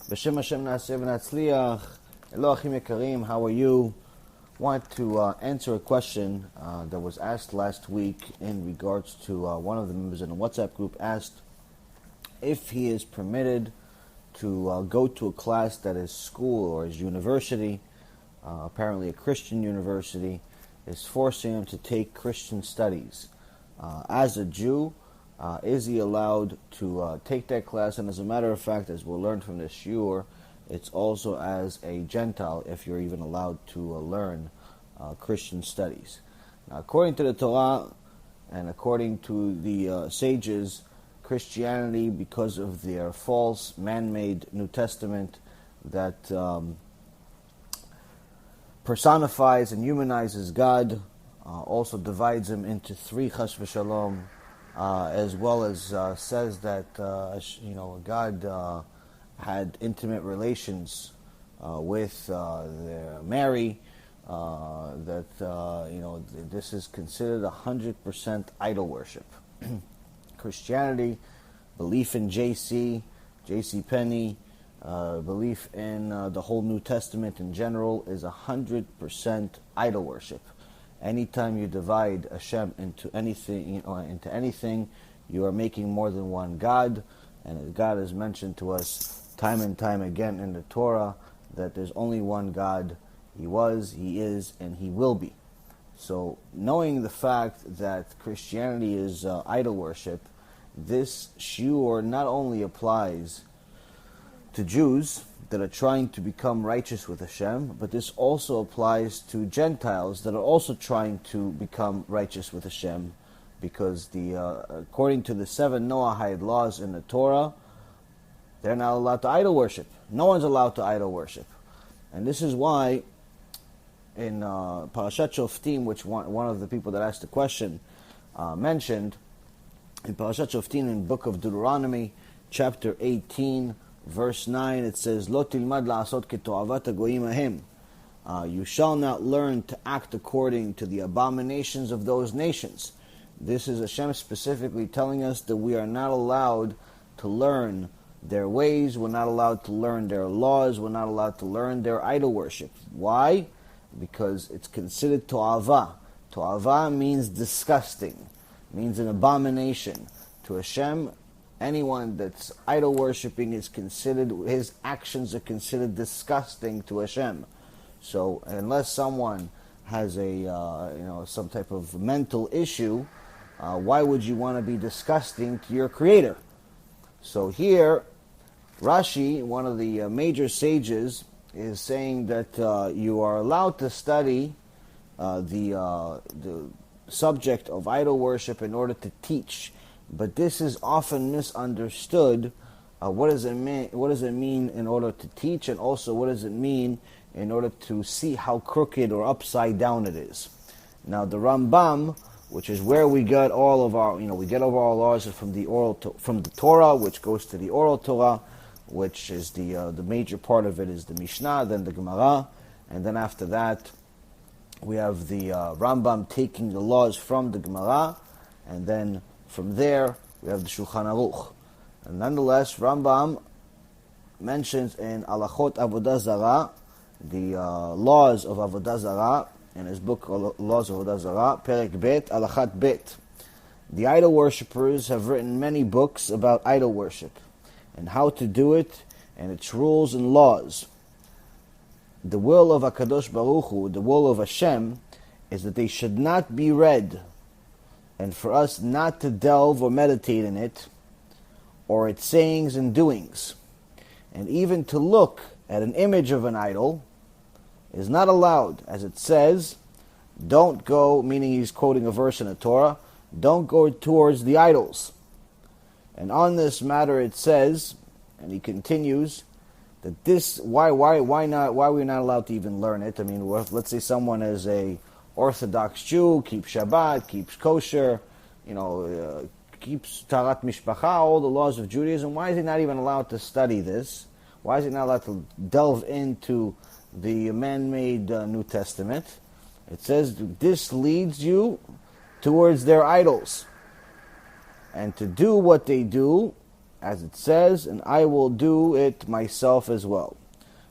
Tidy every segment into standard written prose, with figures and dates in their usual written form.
B'Shem HaShem Na'aseh V'Natzliach. Hello, Achim Yekarim, how are you? Want to answer a question that was asked last week in regards to one of the members in the WhatsApp group asked if he is permitted to go to a class that is school or is university, apparently a Christian university, is forcing him to take Christian studies. As a Jew, is he allowed to take that class? And as a matter of fact, as we'll learn from this shiur, it's also as a Gentile if you're even allowed to learn Christian studies. Now, according to the Torah and according to the sages, Christianity, because of their false man-made New Testament that personifies and humanizes God, also divides him into three, chas v'shalom, as well as says that God had intimate relations with Mary. This is considered 100% idol worship. Christianity, belief in J.C. Penney, belief in the whole New Testament in general is 100% idol worship. Anytime you divide HaShem into anything, you are making more than one God. And God has mentioned to us time and time again in the Torah that there's only one God. He was, He is, and He will be. So, knowing the fact that Christianity is idol worship, this shiur not only applies to Jews that are trying to become righteous with Hashem, but this also applies to Gentiles that are also trying to become righteous with Hashem, because according to the 7 Noahide laws in the Torah, they're not allowed to idol worship. No one's allowed to idol worship. And this is why in Parashat Shoftim, which one of the people that asked the question mentioned, in Parashat Shoftim in book of Deuteronomy, chapter 18, verse 9, it says, Lo tilmad la'asot keto'avat hagoyim ahem. You shall not learn to act according to the abominations of those nations. This is Hashem specifically telling us that we are not allowed to learn their ways, we're not allowed to learn their laws, we're not allowed to learn their idol worship. Why? Because it's considered to'ava. To'ava means disgusting, means an abomination. To Hashem, anyone that's idol worshipping is considered, his actions are considered disgusting to Hashem. So unless someone has some type of mental issue, why would you want to be disgusting to your Creator? So here, Rashi, one of the major sages, is saying that you are allowed to study the subject of idol worship in order to teach. But this is often misunderstood. What does it mean? What does it mean in order to teach, and also what does it mean in order to see how crooked or upside down it is? Now, the Rambam, which is where we get all of our, we get all of our laws from the Torah, which goes to the oral Torah, which is the major part of it is the Mishnah, then the Gemara, and then after that we have the Rambam taking the laws from the Gemara, and then from there, we have the Shulchan Aruch. And nonetheless, Rambam mentions in Alachot Avodah Zarah, the laws of Avodah Zarah, in his book Laws of Avodah Zarah, Perek Bet, Alachat Bet. The idol worshippers have written many books about idol worship and how to do it and its rules and laws. The will of HaKadosh Baruch Hu, the will of Hashem, is that they should not be read, and for us not to delve or meditate in it, or its sayings and doings. And even to look at an image of an idol is not allowed, as it says, don't go, meaning he's quoting a verse in the Torah, don't go towards the idols. And on this matter it says, and he continues, that this, why are we not allowed to even learn it? I mean, let's say someone is a Orthodox Jew, keeps Shabbat, keeps kosher, keeps Tarat Mishpacha, all the laws of Judaism. Why is he not even allowed to study this? Why is he not allowed to delve into the man-made New Testament? It says this leads you towards their idols. And to do what they do as it says, and I will do it myself as well.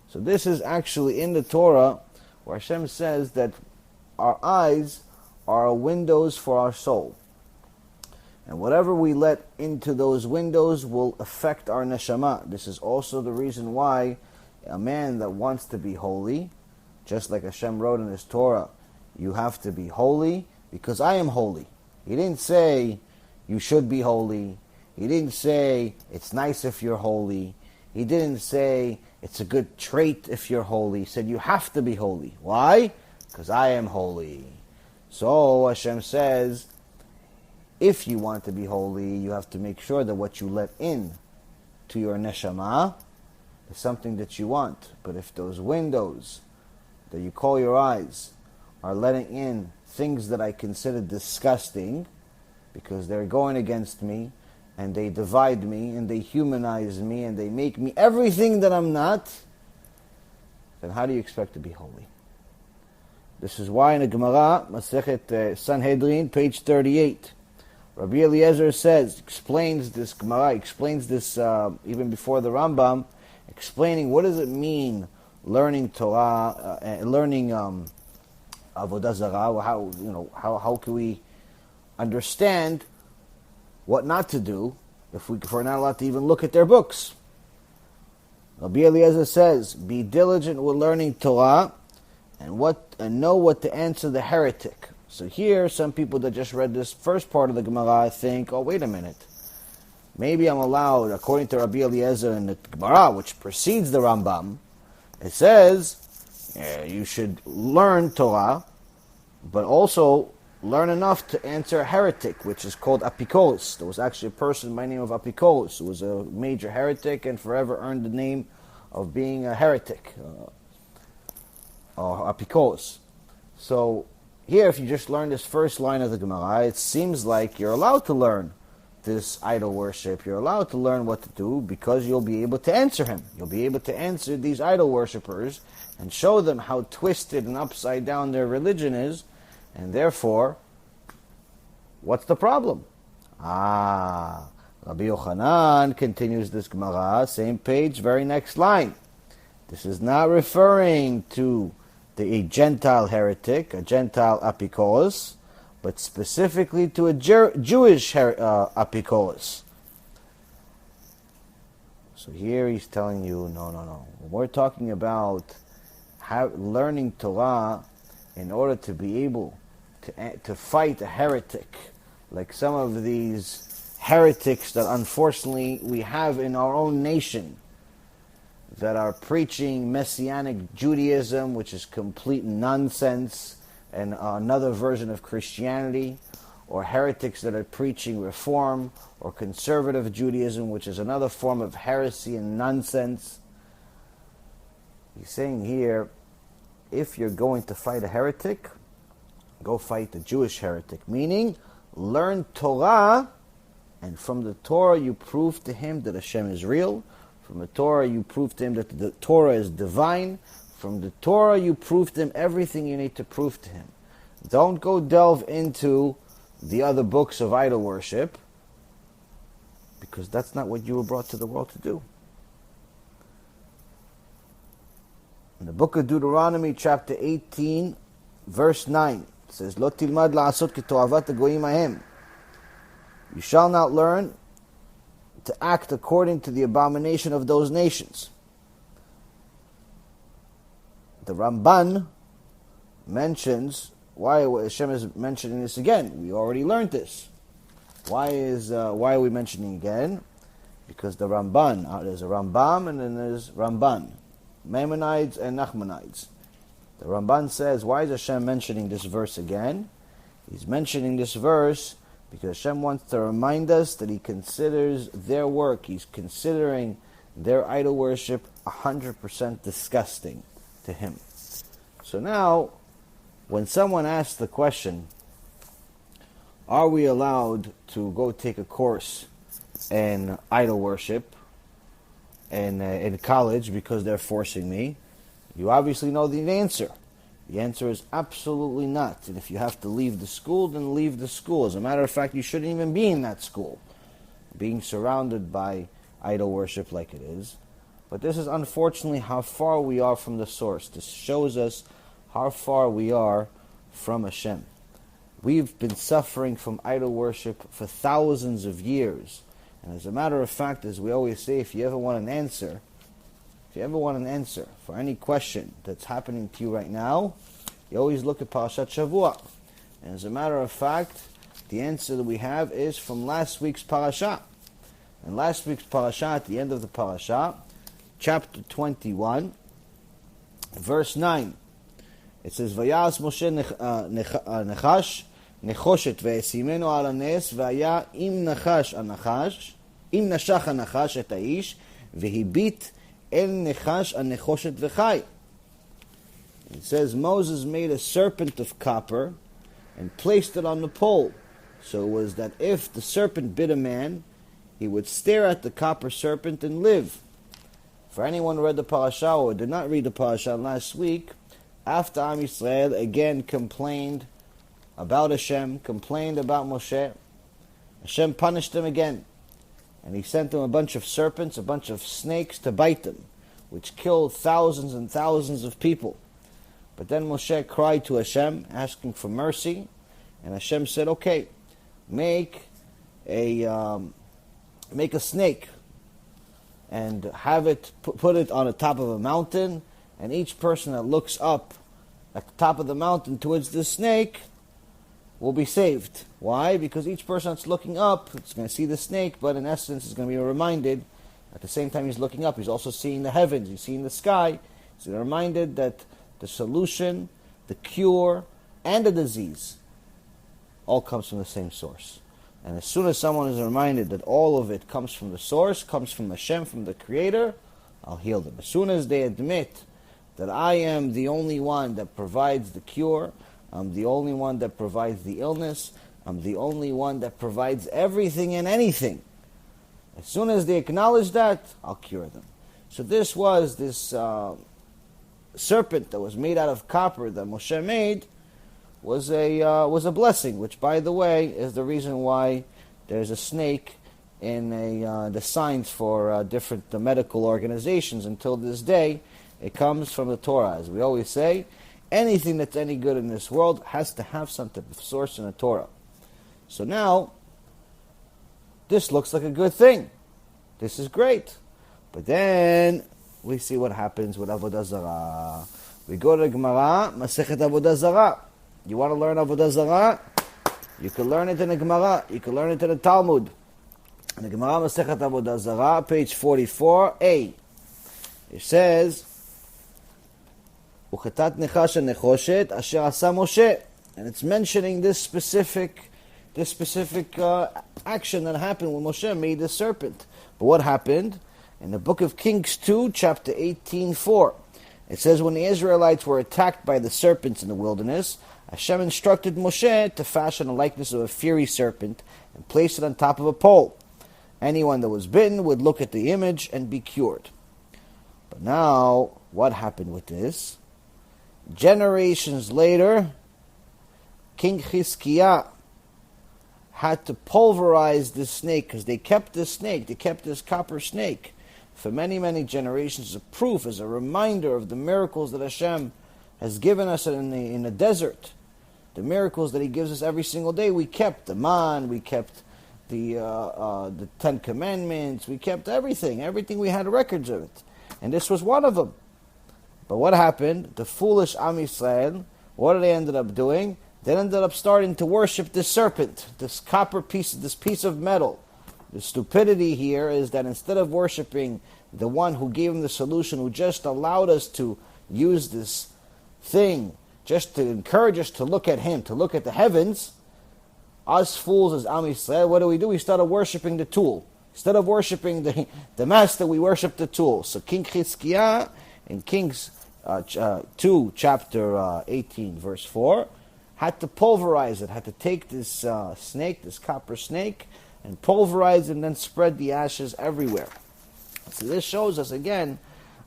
So this is actually in the Torah, where Hashem says that our eyes are windows for our soul. And whatever we let into those windows will affect our neshama. This is also the reason why a man that wants to be holy, just like Hashem wrote in His Torah, you have to be holy because I am holy. He didn't say you should be holy. He didn't say it's nice if you're holy. He didn't say it's a good trait if you're holy. He said you have to be holy. Why? Because I am holy. So Hashem says, if you want to be holy, you have to make sure that what you let in to your neshama is something that you want. But if those windows that you call your eyes are letting in things that I consider disgusting, because they're going against me, and they divide me, and they humanize me, and they make me everything that I'm not, then how do you expect to be holy? This is why in the Gemara, Masechet Sanhedrin, page 38, Rabbi Eliezer explains this Gemara, explains this even before the Rambam, explaining what does it mean learning Torah, learning Avodah Zarah. How can we understand what not to do if we're not allowed to even look at their books? Rabbi Eliezer says, "Be diligent with learning Torah, and know what to answer the heretic." So here, some people that just read this first part of the Gemara think, oh, wait a minute. Maybe I'm allowed, according to Rabbi Eliezer in the Gemara, which precedes the Rambam, it says you should learn Torah, but also learn enough to answer a heretic, which is called Apikoros. There was actually a person by the name of Apikoros who was a major heretic and forever earned the name of being a heretic, or Apikoros. So here, if you just learn this first line of the Gemara, it seems like you're allowed to learn this idol worship. You're allowed to learn what to do because you'll be able to answer him. You'll be able to answer these idol worshippers and show them how twisted and upside down their religion is, and therefore, what's the problem? Rabbi Yochanan continues this Gemara, same page, very next line. This is not referring to a Gentile heretic, a Gentile apikoros, but specifically to a Jewish apikoros. So here he's telling you, no. We're talking about learning Torah in order to be able to fight a heretic, like some of these heretics that unfortunately we have in our own nation, that are preaching Messianic Judaism, which is complete nonsense, and another version of Christianity, or heretics that are preaching Reform or conservative Judaism, which is another form of heresy and nonsense. He's saying here, if you're going to fight a heretic, go fight the Jewish heretic, meaning learn Torah, and from the Torah you prove to him that Hashem is real. From the Torah, you prove to him that the Torah is divine. From the Torah, you prove to him everything you need to prove to him. Don't go delve into the other books of idol worship, because that's not what you were brought to the world to do. In the book of Deuteronomy, chapter 18, verse 9, it says, "Lo tilmad la'asot ketoavat hagoyim ahem." You shall not learn to act according to the abomination of those nations. The Ramban mentions, why Hashem is mentioning this again? We already learned this. Why are we mentioning again? Because the Ramban, there's a Rambam and then there's Ramban, Maimonides and Nachmanides. The Ramban says, why is Hashem mentioning this verse again? He's mentioning this verse because Hashem wants to remind us that He considers their work, He's considering their idol worship 100% disgusting to Him. So now, when someone asks the question, are we allowed to go take a course in idol worship in college because they're forcing me? You obviously know the answer. The answer is absolutely not. And if you have to leave the school, then leave the school. As a matter of fact, you shouldn't even be in that school. Being surrounded by idol worship like it is. But this is unfortunately how far we are from the source. This shows us how far we are from Hashem. We've been suffering from idol worship for thousands of years. And as a matter of fact, as we always say, if you ever want an answer for any question that's happening to you right now, you always look at Parashat Shavua. And as a matter of fact, the answer that we have is from last week's parasha. And last week's parasha, at the end of the parasha, chapter 21, verse 9, it says, Vayas Moshe nechash, nechoshet ve'esimenu al hanes, v'aya im nashach hanachash et ha'ish, v'hibit el nechash hanechoshet v'chai. It says, Moses made a serpent of copper and placed it on the pole. So it was that if the serpent bit a man, he would stare at the copper serpent and live. For anyone who read the parasha or did not read the parasha last week, after Am Yisrael again complained about Hashem, complained about Moshe, Hashem punished them again. And he sent them a bunch of serpents, a bunch of snakes to bite them, which killed thousands and thousands of people. But then Moshe cried to Hashem, asking for mercy, and Hashem said, okay, make a snake, and have it, put it on the top of a mountain, and each person that looks up at the top of the mountain towards the snake will be saved. Why? Because each person that's looking up, is going to see the snake, but in essence is going to be reminded, at the same time he's looking up, he's also seeing the heavens, he's seeing the sky, he's reminded that the solution, the cure, and the disease all comes from the same source. And as soon as someone is reminded that all of it comes from the source, comes from Hashem, from the Creator, I'll heal them. As soon as they admit that I am the only one that provides the cure, I'm the only one that provides the illness, I'm the only one that provides everything and anything. As soon as they acknowledge that, I'll cure them. So this was this serpent that was made out of copper that Moshe made was a blessing, which, by the way, is the reason why there's a snake in the signs for different medical organizations until this day. It comes from the Torah. As we always say, anything that's any good in this world has to have some type of source in the Torah. So now, this looks like a good thing. This is great. But then we see what happens with Avodah Zarah. We go to the Gemara, Masechet Avodah Zarah. You want to learn Avodah Zarah? You can learn it in the Gemara. You can learn it in the Talmud. In the Gemara, Masechet Avodah Zarah, page 44a. It says, Uchetat nechash nechoshet asher asa Moshe. And it's mentioning this specific action that happened when Moshe made the serpent. But what happened? In the book of Kings 2, chapter 18:4, it says, when the Israelites were attacked by the serpents in the wilderness, Hashem instructed Moshe to fashion a likeness of a fiery serpent and place it on top of a pole. Anyone that was bitten would look at the image and be cured. But now, what happened with this? Generations later, King Chizkiah had to pulverize this snake, because they kept this snake, they kept this copper snake for many, many generations as a proof, as a reminder of the miracles that Hashem has given us in the desert. The miracles that He gives us every single day. We kept the man, we kept the Ten Commandments, we kept everything. Everything, we had records of it. And this was one of them. But what happened? The foolish Am Yisrael, what did they end up doing? They ended up starting to worship this serpent, this copper piece, this piece of metal. The stupidity here is that instead of worshiping the one who gave them the solution, who just allowed us to use this thing, just to encourage us to look at Him, to look at the heavens, us fools as Am Yisrael, what do? We started worshiping the tool. Instead of worshiping the master, we worship the tool. So King Chizkiah in Kings 2, chapter 18, verse 4, had to pulverize it, had to take this snake, this copper snake, and pulverize it and then spread the ashes everywhere. So this shows us, again,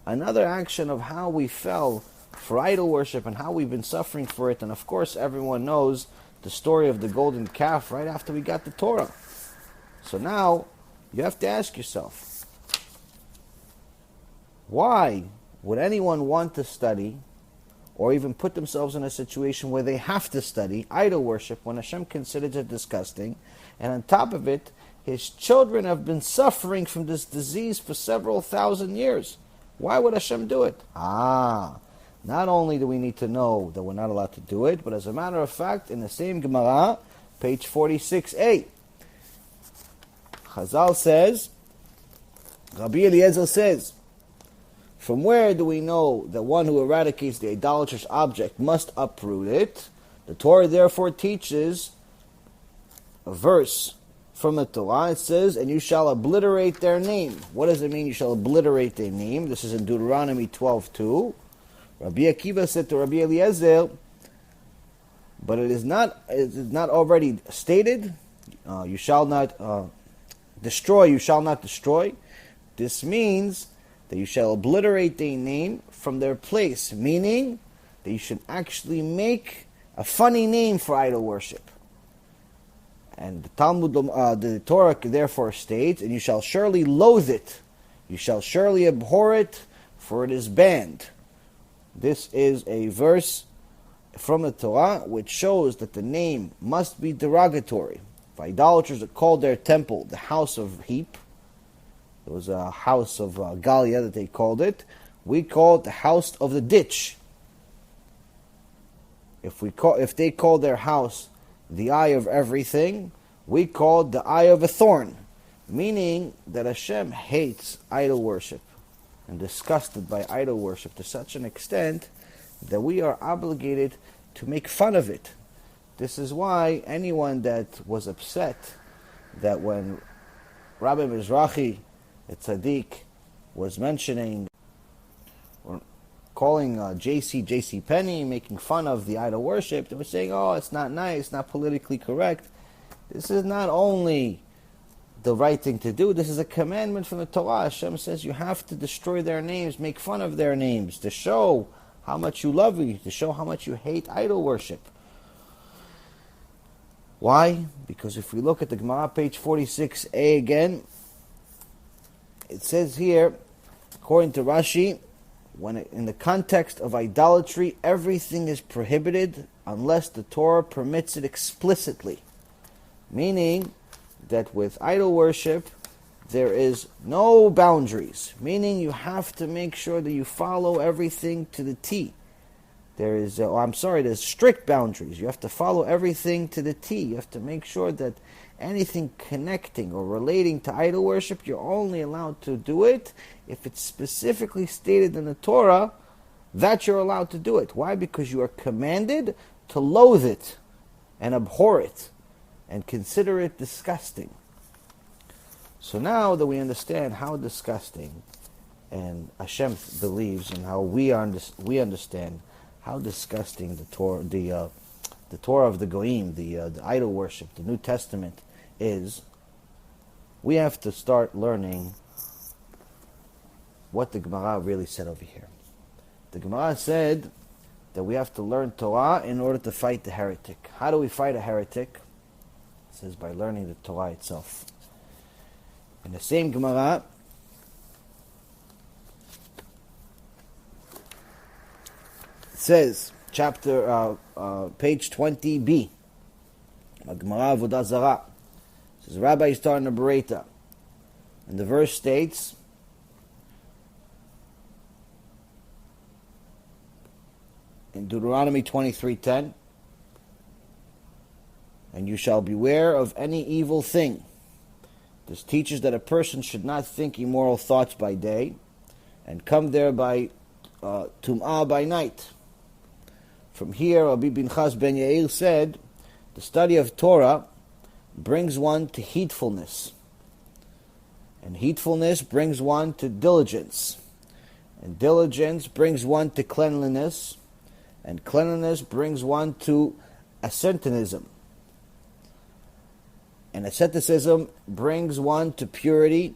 another action of how we fell for idol worship and how we've been suffering for it. And of course, everyone knows the story of the golden calf right after we got the Torah. So now, you have to ask yourself, Why would anyone want to study or even put themselves in a situation where they have to study idol worship when Hashem considers it disgusting? And on top of it, his children have been suffering from this disease for several thousand years. Why would Hashem do it? Not only do we need to know that we're not allowed to do it, but as a matter of fact, in the same Gemara, page 46a, Chazal says, Rabbi Eliezer says, from where do we know that one who eradicates the idolatrous object must uproot it? The Torah therefore teaches a verse from the Torah. It says, and you shall obliterate their name. What does it mean, you shall obliterate their name? This is in Deuteronomy 12:2. Rabbi Akiva said to Rabbi Eliezer, but it is not already stated, you shall not destroy, you shall not destroy. This means that you shall obliterate their name from their place, meaning that you should actually make a funny name for idol worship. And the Talmud, the Torah therefore states, and you shall surely loathe it, you shall surely abhor it, for it is banned. This is a verse from the Torah which shows that the name must be derogatory. If idolaters called their temple the house of heap, it was a house of Galia that they called it, we call it the house of the ditch. If they call their house the eye of everything, we call it the eye of a thorn, meaning that Hashem hates idol worship and disgusted by idol worship to such an extent that we are obligated to make fun of it. This is why anyone that was upset that when Rabbi Mizrahi, a tzaddik, was mentioning or calling JC Penney, making fun of the idol worship, they were saying, oh, it's not nice, not politically correct. This is not only the right thing to do, this is a commandment from the Torah. Hashem says you have to destroy their names, make fun of their names, to show how much you love me, to show how much you hate idol worship. Why? Because if we look at the Gemara, page 46a again, it says here, according to Rashi, in the context of idolatry, everything is prohibited unless the Torah permits it explicitly. Meaning that with idol worship, there is no boundaries. Meaning you have to make sure that you follow everything to the T. There's strict boundaries. You have to follow everything to the T. You have to make sure that anything connecting or relating to idol worship, you're only allowed to do it if it's specifically stated in the Torah that you're allowed to do it. Why? Because you are commanded to loathe it and abhor it and consider it disgusting. So now that we understand how disgusting and Hashem believes and how we understand how disgusting the Torah of the Goyim, the idol worship, the New Testament is, we have to start learning what the Gemara really said over here. The Gemara said that we have to learn Torah in order to fight the heretic. How do we fight a heretic? It says by learning the Torah itself. In the same Gemara, it says, page 20b, Gemara Avodah Zarah. It says, Rabbi is starting a bereta, and the verse states, in Deuteronomy 23:10, and you shall beware of any evil thing. This teaches that a person should not think immoral thoughts by day and come there by tum'ah by night. From here, Rabbi Pinchas ben Yair said, the study of Torah brings one to heedfulness, and heedfulness brings one to diligence, and diligence brings one to cleanliness, and cleanliness brings one to asceticism, and asceticism brings one to purity,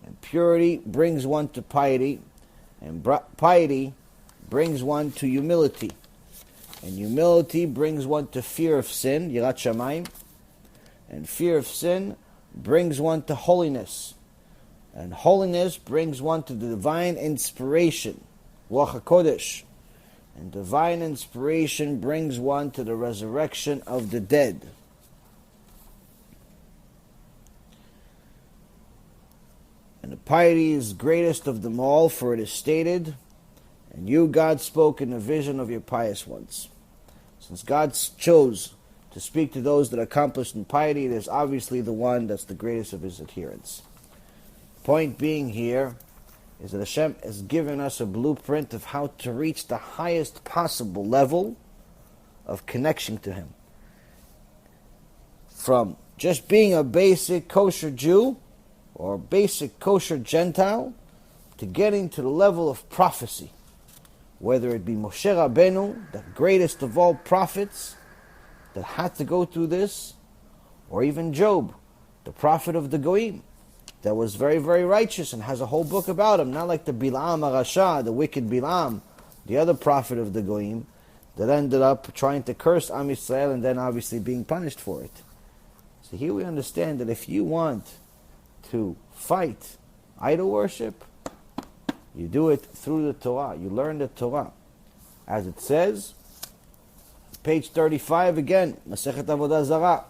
and purity brings one to piety, and piety brings one to humility, and humility brings one to fear of sin, yirat shamayim, and fear of sin brings one to holiness, And holiness brings one to the divine inspiration, Ruach HaKodesh. And divine inspiration brings one to the resurrection of the dead. And the piety is greatest of them all, for it is stated, and you, God, spoke in the vision of your pious ones. Since God chose to speak to those that accomplished in piety, it is obviously the one that's the greatest of his adherents. Point being here is that Hashem has given us a blueprint of how to reach the highest possible level of connection to him. From just being a basic kosher Jew or a basic kosher Gentile to getting to the level of prophecy. Whether it be Moshe Rabbeinu, the greatest of all prophets that had to go through this, or even Job, the prophet of the Goyim, that was very, very righteous and has a whole book about him, not like the Bilam HaRasha, the wicked Bilam, the other prophet of the Goyim, that ended up trying to curse Am Yisrael and then obviously being punished for it. So here we understand that if you want to fight idol worship, you do it through the Torah. You learn the Torah. As it says, page 35 again, Masechet Avodah Zarah.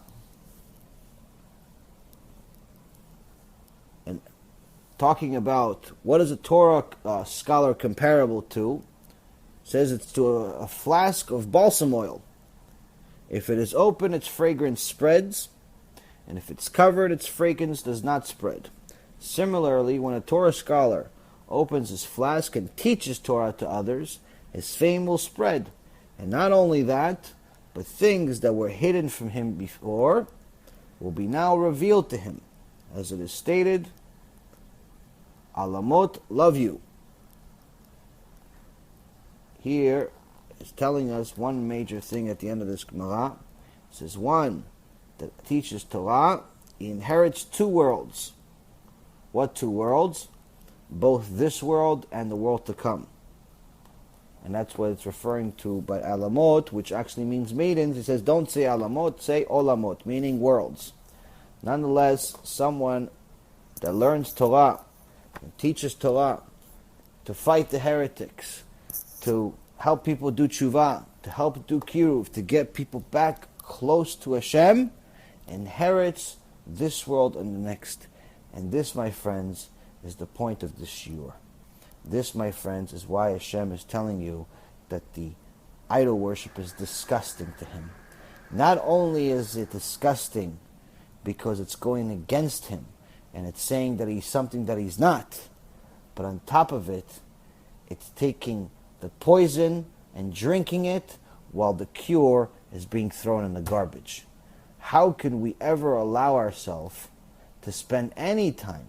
And talking about what is a Torah scholar comparable to, says it's to a flask of balsam oil. If it is open, its fragrance spreads, and if it's covered, its fragrance does not spread. Similarly, when a Torah scholar opens his flask and teaches Torah to others, his fame will spread. And not only that, but things that were hidden from him before will be now revealed to him. As it is stated, Alamot love you. Here is telling us one major thing at the end of this Gemara. It says one that teaches Torah, he inherits two worlds. What two worlds? Both this world and the world to come. And that's what it's referring to by Alamot, which actually means maidens. It says, don't say Alamot, say Olamot, meaning worlds. Nonetheless, someone that learns Torah and teaches Torah to fight the heretics, to help people do tshuva, to help do kiruv, to get people back close to Hashem, inherits this world and the next. And this, my friends, is the point of this shiur. This, my friends, is why Hashem is telling you that the idol worship is disgusting to him. Not only is it disgusting because it's going against him and it's saying that he's something that he's not, but on top of it, it's taking the poison and drinking it while the cure is being thrown in the garbage. How can we ever allow ourselves to spend any time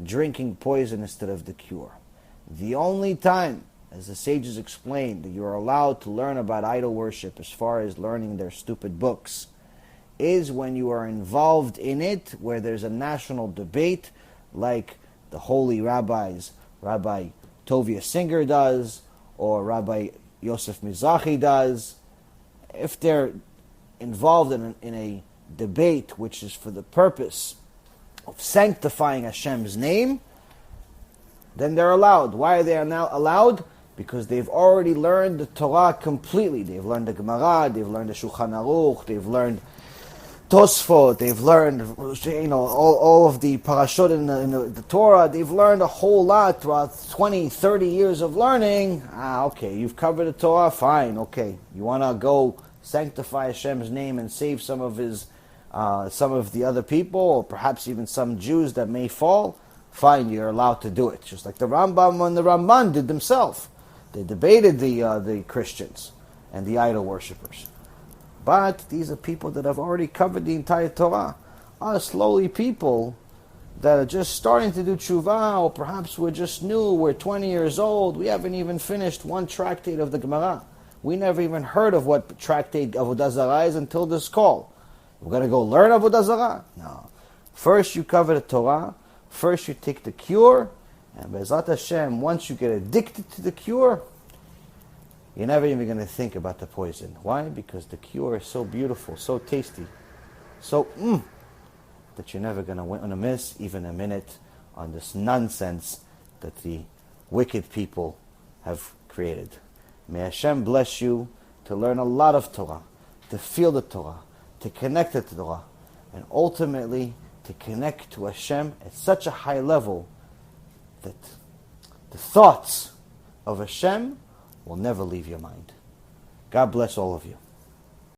drinking poison instead of the cure? The only time, as the sages explained, that you are allowed to learn about idol worship as far as learning their stupid books is when you are involved in it, where there's a national debate like the holy rabbis, Rabbi Tovia Singer does, or Rabbi Yosef Mizrahi does. If they're involved in a debate which is for the purpose of sanctifying Hashem's name, then they're allowed. Why are they now allowed? Because they've already learned the Torah completely. They've learned the Gemara, they've learned the Shulchan Aruch, they've learned Tosfot, they've learned all of the parashot in the Torah. They've learned a whole lot throughout 20, 30 years of learning. Okay, you've covered the Torah, fine, okay. You want to go sanctify Hashem's name and save some of the other people, or perhaps even some Jews that may fall, fine, you're allowed to do it. Just like the Rambam and the Ramban did themselves. They debated the Christians and the idol worshippers. But these are people that have already covered the entire Torah. Us lowly people that are just starting to do tshuva, or perhaps we're just new, we're 20 years old, we haven't even finished one tractate of the Gemara. We never even heard of what tractate Avodah Zarah is until this call. We're going to go learn Avodah Zarah? No. First you cover the Torah, first you take the cure, and Be'ezrat Hashem, once you get addicted to the cure, you're never even going to think about the poison. Why? Because the cure is so beautiful, so tasty, so that you're never going to miss even a minute on this nonsense that the wicked people have created. May Hashem bless you to learn a lot of Torah, to feel the Torah, to connect to the Torah, and ultimately to connect to Hashem at such a high level that the thoughts of Hashem will never leave your mind. God bless all of you.